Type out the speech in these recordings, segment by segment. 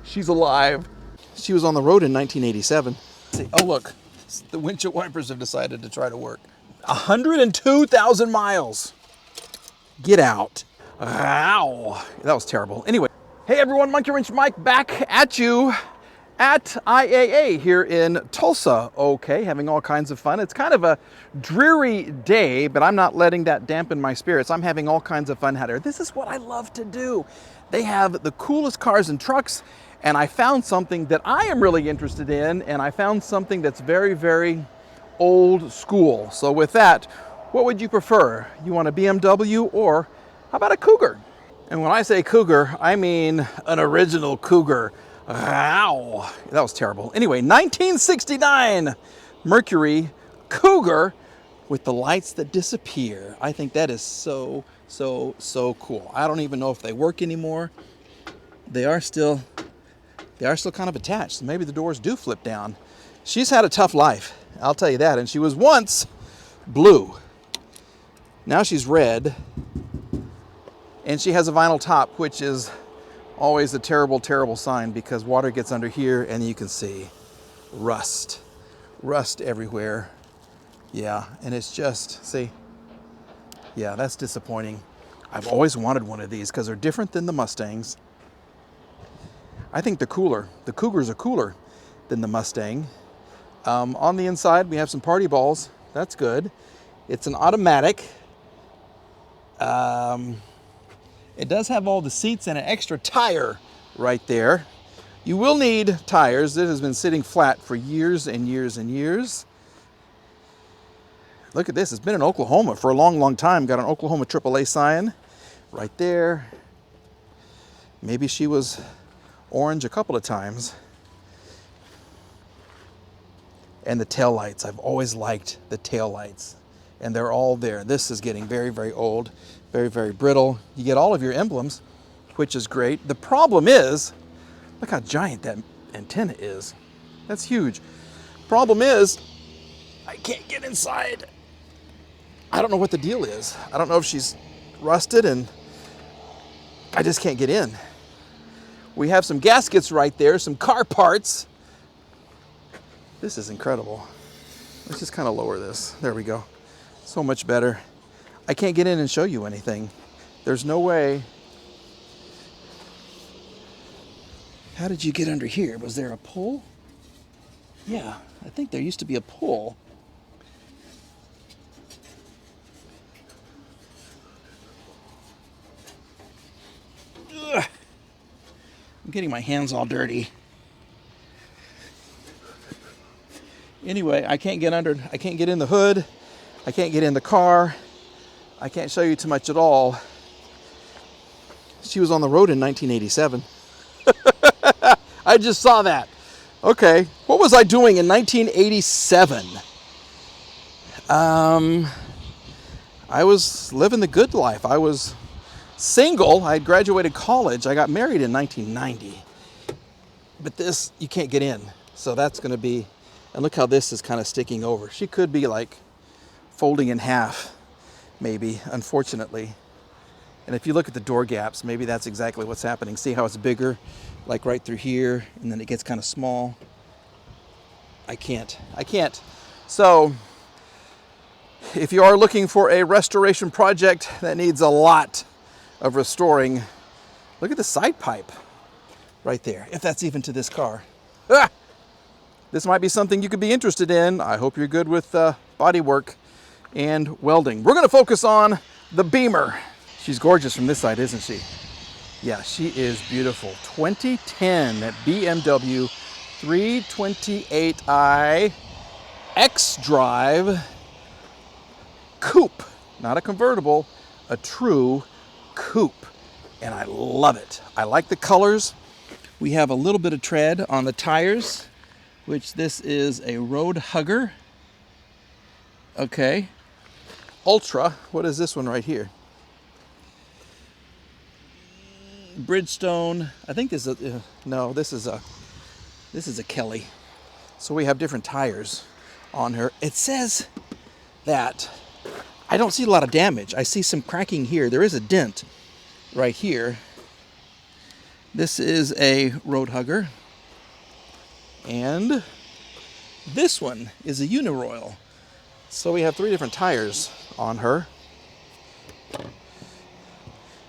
She's alive. She was on the road in 1987. See, oh look, the windshield wipers have decided to try to work. 102,000 miles. Get out. Ow. That was terrible. Anyway, hey everyone, Monkey Wrench Mike back at you at IAA here in Tulsa. Okay, having all kinds of fun. It's kind of a dreary day, but I'm not letting that dampen my spirits. I'm having all kinds of fun out here. This is what I love to do. They have the coolest cars and trucks, and I found something that I am really interested in, and I found something that's very, very old school. So with that, what would you prefer? You want a BMW or how about a Cougar? And when I say Cougar, I mean an original Cougar. Ow, that was terrible. Anyway, 1969 Mercury Cougar with the lights that disappear. I think that is so cool. I don't even know if they work anymore. They are still kind of attached. So maybe the doors do flip down. She's had a tough life, I'll tell you that. And she was once blue. Now she's red. And she has a vinyl top, which is always a terrible, terrible sign because water gets under here and you can see rust everywhere. Yeah, and it's just, see, yeah, that's disappointing. I've always wanted one of these because they're different than the Mustangs. I think they're cooler. The Cougars are cooler than the Mustang. On the inside, we have some party balls. That's good. It's an automatic. It does have all the seats and an extra tire right there. You will need tires. This has been sitting flat for years and years and years. Look at this. It's been in Oklahoma for a long, long time. Got an Oklahoma AAA sign right there. Maybe she was orange a couple of times. And the tail lights. I've always liked the tail lights. And they're all there. This is getting very, very old. Very, very brittle. You get all of your emblems, which is great. The problem is, look how giant that antenna is. That's huge. Problem is, I can't get inside. I don't know what the deal is. I don't know if she's rusted and I just can't get in. We have some gaskets right there, some car parts. This is incredible. Let's just kind of lower this. There we go. So much better. I can't get in and show you anything. There's no way. How did you get under here? Was there a pull? Yeah, I think there used to be a pull. Ugh. I'm getting my hands all dirty. Anyway, I can't get under, I can't get in the hood. I can't get in the car. I can't show you too much at all. She was on the road in 1987. I just saw that. Okay, what was I doing in 1987? I was living the good life. I was single. I had graduated college. I got married in 1990. But this, you can't get in. So that's going to be, and look how this is kind of sticking over. She could be like folding in half. Maybe, unfortunately. And if you look at the door gaps, maybe that's exactly what's happening. See how it's bigger, like right through here, and then it gets kind of small. I can't. So, if you are looking for a restoration project that needs a lot of restoring, look at the side pipe right there, if that's even to this car. Ah! This might be something you could be interested in. I hope you're good with body work and welding. We're going to focus on the Beamer. She's gorgeous from this side, isn't she? Yeah, she is beautiful. 2010 BMW 328i X-Drive Coupe. Not a convertible, a true coupe. And I love it. I like the colors. We have a little bit of tread on the tires, which this is a road hugger. Okay. Ultra, what is this one right here? Bridgestone, I think this is a, no, this is a Kelly. So we have different tires on her. It says that I don't see a lot of damage. I see some cracking here. There is a dent right here. This is a road hugger. And this one is a Uniroyal. So we have 3 different tires on her.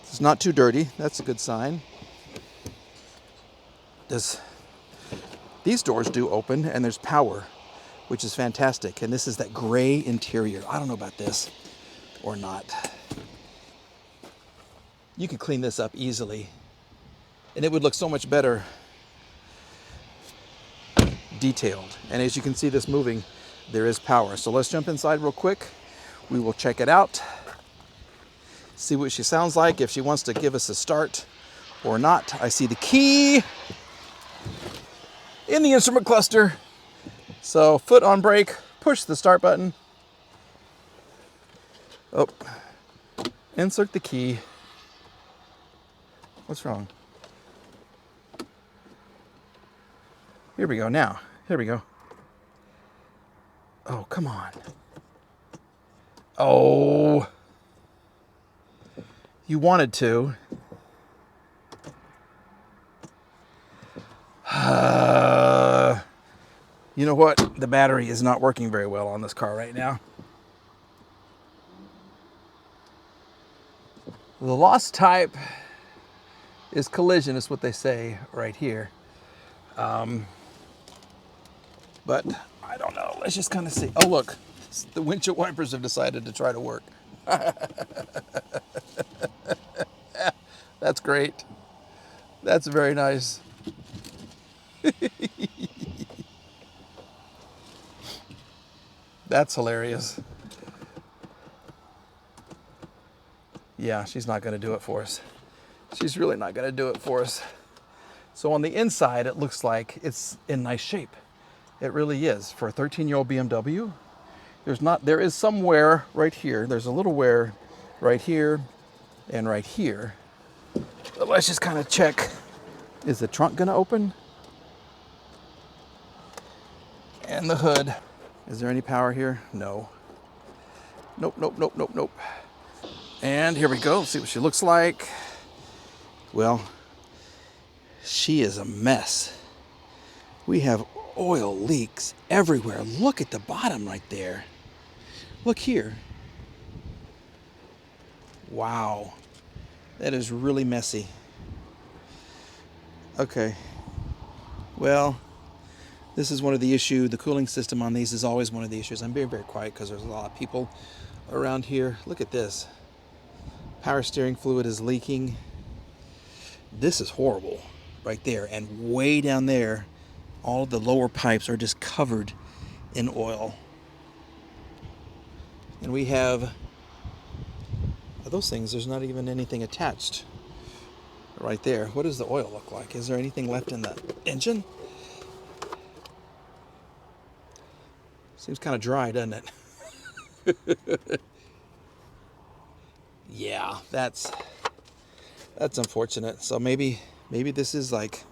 It's not too dirty. That's a good sign. These doors do open and there's power, which is fantastic. And this is that gray interior. I don't know about this or not. You could clean this up easily and it would look so much better detailed. And as you can see this moving, there is power. So let's jump inside real quick. We will check it out, see what she sounds like, if she wants to give us a start or not. I see the key in the instrument cluster. So foot on brake, push the start button. Oh, insert the key. What's wrong? Here we go now. Here we go. Oh, come on. Oh. You wanted to. You know what? The battery is not working very well on this car right now. The lost type is collision, is what they say right here. But I don't know. Let's just kind of see. Oh, look. The windshield wipers have decided to try to work. That's great. That's very nice. That's hilarious. Yeah, she's not going to do it for us. She's really not going to do it for us. So on the inside, it looks like it's in nice shape. It really is. For a 13-year-old BMW, there is some wear right here. There's a little wear right here and right here. But let's just kind of check. Is the trunk going to open? And the hood. Is there any power here? No. Nope, nope, nope, nope, nope. And here we go. See what she looks like. Well, she is a mess. We have oil leaks everywhere. Look at the bottom right there. Look here. Wow. That is really messy. Okay. Well, this is one of the issues. The cooling system on these is always one of the issues. I'm very, very quiet because there's a lot of people around here. Look at this. Power steering fluid is leaking. This is horrible right there. And way down there, all of the lower pipes are just covered in oil. And we have those things. There's not even anything attached right there. What does the oil look like? Is there anything left in the engine? Seems kind of dry, doesn't it? Yeah, that's unfortunate. So maybe this is like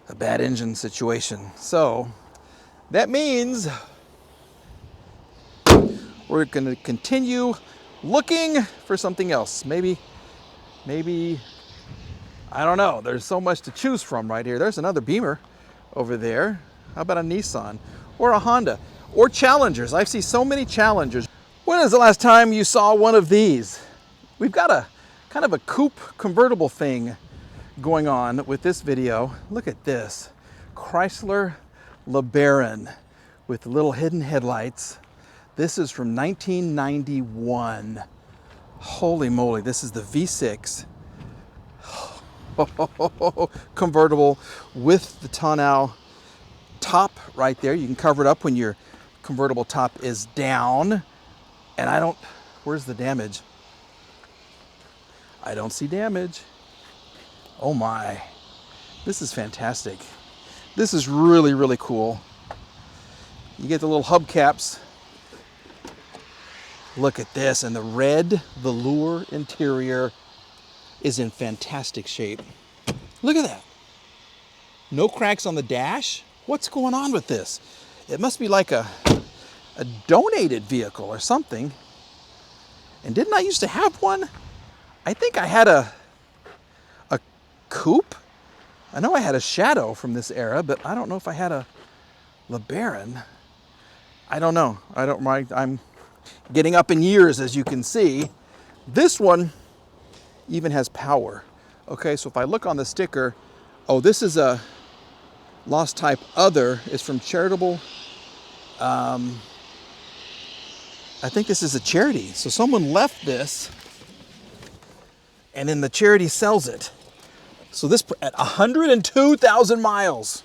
a bad engine situation. So that means we're going to continue looking for something else. Maybe, I don't know. There's so much to choose from right here. There's another Beamer over there. How about a Nissan or a Honda or Challengers? I see so many Challengers. When is the last time you saw one of these? We've got a kind of a coupe convertible thing going on with this video. Look at this. Chrysler LeBaron with little hidden headlights. This is from 1991. Holy moly, this is the V6 convertible with the tonneau top right there. You can cover it up when your convertible top is down. And where's the damage? I don't see damage. Oh my, this is fantastic. This is really, really cool. You get the little hubcaps. Look at this, and the red velour interior is in fantastic shape. Look at that. No cracks on the dash. What's going on with this? It must be like a donated vehicle or something. And didn't I used to have one? I think I had a Coupe? I know I had a Shadow from this era, but I don't know if I had a LeBaron. I don't know. I don't mind. I'm getting up in years, as you can see. This one even has power. Okay, so if I look on the sticker, oh, this is a Lost Type Other. It's from charitable. I think this is a charity. So someone left this, and then the charity sells it. So this at 102,000 miles.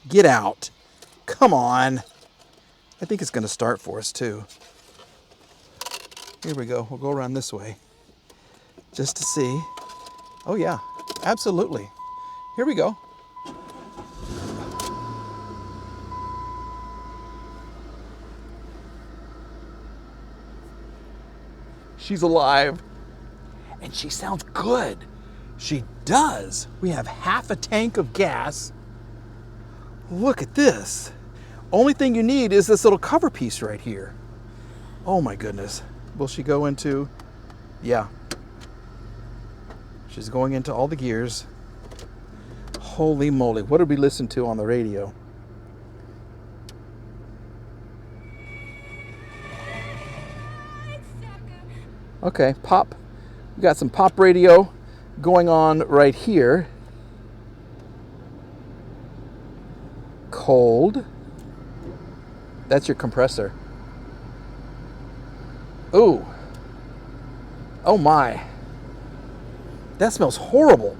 Get out. Come on. I think it's going to start for us too. Here we go. We'll go around this way just to see. Oh yeah, absolutely. Here we go. She's alive. And she sounds good. She does. We have half a tank of gas. Look at this. Only thing you need is this little cover piece right here. Oh my goodness. Will she go into? Yeah. She's going into all the gears. Holy moly. What did we listen to on the radio? Okay, pop. We got some pop radio going on right here. Cold. That's your compressor. Ooh. Oh my. That smells horrible.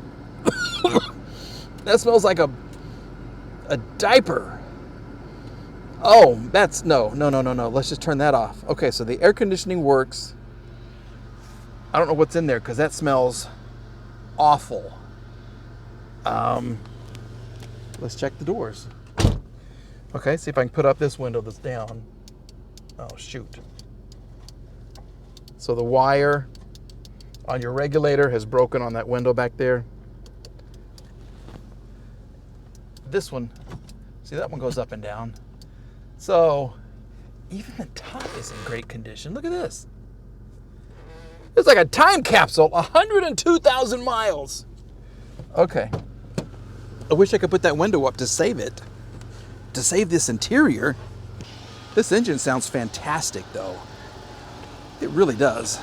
That smells like a diaper. Oh, that's no. Let's just turn that off. Okay, so the air conditioning works. I don't know what's in there because that smells awful. Let's check the doors. Okay, see if I can put up this window that's down. Oh, shoot. So the wire on your regulator has broken on that window back there. This one, see, that one goes up and down. So even the top is in great condition. Look at this. It's like a time capsule, 102,000 miles. Okay. I wish I could put that window up to save it. To save this interior. This engine sounds fantastic, though. It really does.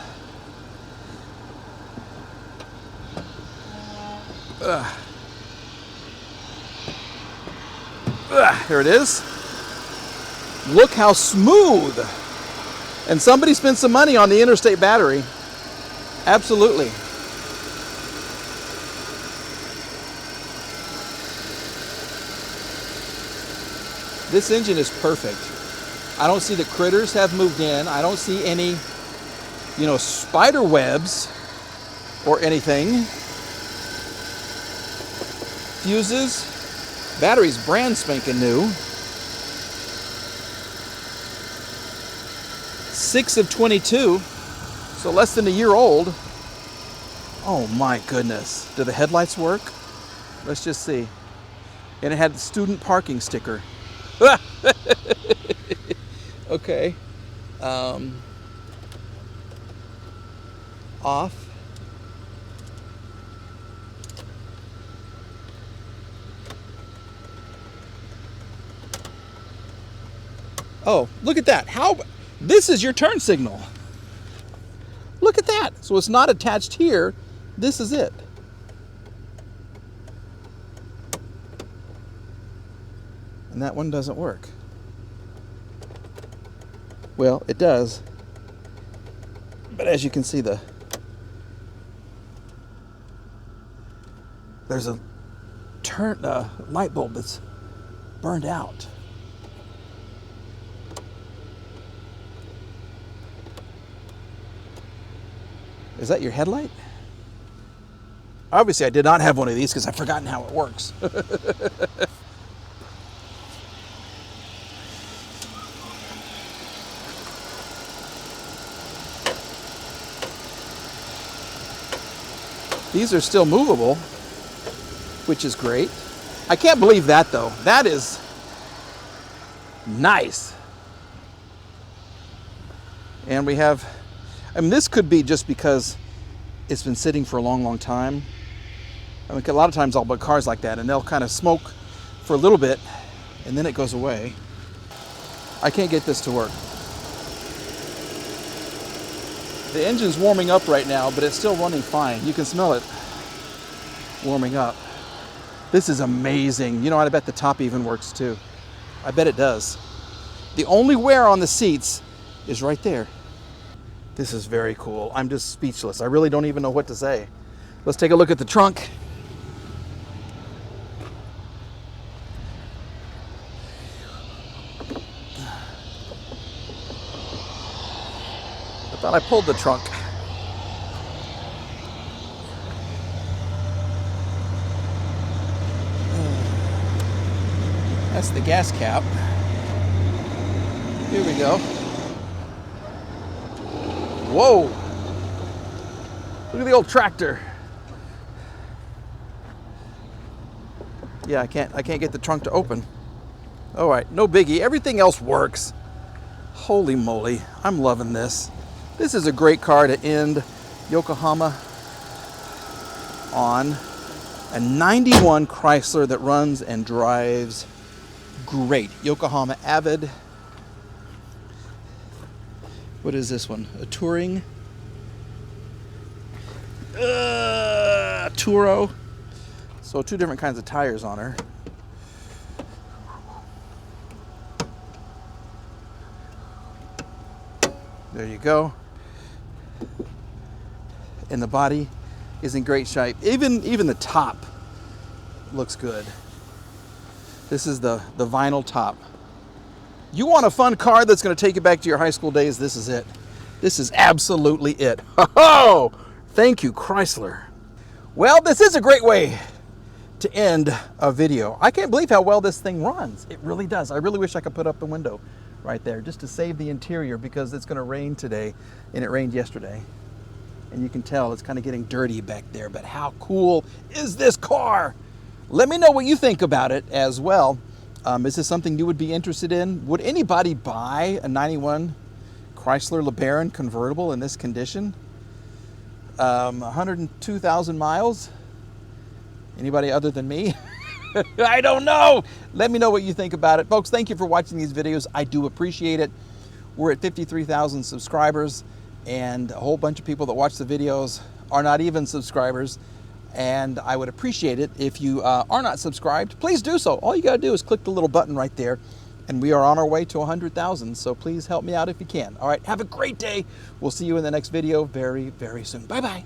There it is. Look how smooth. And somebody spent some money on the interstate battery. Absolutely. This engine is perfect. I don't see the critters have moved in. I don't see any, spider webs or anything. Fuses. Battery's brand spanking new. 6 of 22. So less than a year old. Oh my goodness. Do the headlights work? Let's just see. And it had the student parking sticker. Okay. Off. Oh, look at that. This is your turn signal. Look at that. So it's not attached here. This is it. And that one doesn't work. Well, it does. But as you can see, there's a light bulb that's burned out. Is that your headlight? Obviously, I did not have one of these because I've forgotten how it works. These are still movable, which is great. I can't believe that, though. That is nice. And we have, this could be just because it's been sitting for a long, long time. I mean, a lot of times I'll buy cars like that and they'll kind of smoke for a little bit and then it goes away. I can't get this to work. The engine's warming up right now, but it's still running fine. You can smell it warming up. This is amazing. You know what? I bet the top even works too. I bet it does. The only wear on the seats is right there. This is very cool. I'm just speechless. I really don't even know what to say. Let's take a look at the trunk. I thought I pulled the trunk. That's the gas cap. Here we go. Whoa! Look at the old tractor. Yeah, I can't get the trunk to open. All right, no biggie. Everything else works. Holy moly, I'm loving this. This is a great car to end Yokohama on. A 91 Chrysler that runs and drives great. Yokohama Avid. What is this one? A Touring? Turo. So 2 different kinds of tires on her. There you go. And the body is in great shape. Even the top looks good. This is the vinyl top. You want a fun car that's going to take you back to your high school days? This is it. This is absolutely it. Oh, thank you, Chrysler. Well, this is a great way to end a video. I can't believe how well this thing runs. It really does. I really wish I could put up the window right there just to save the interior because it's going to rain today and it rained yesterday. And you can tell it's kind of getting dirty back there, but how cool is this car? Let me know what you think about it as well. Is this something you would be interested in? Would anybody buy a 91 Chrysler LeBaron Convertible in this condition? 102,000 miles? Anybody other than me? I don't know. Let me know what you think about it. Folks, thank you for watching these videos. I do appreciate it. We're at 53,000 subscribers, and a whole bunch of people that watch the videos are not even subscribers. And I would appreciate it if you are not subscribed. Please do so. All you got to do is click the little button right there. And we are on our way to 100,000. So please help me out if you can. All right. Have a great day. We'll see you in the next video very, very soon. Bye-bye.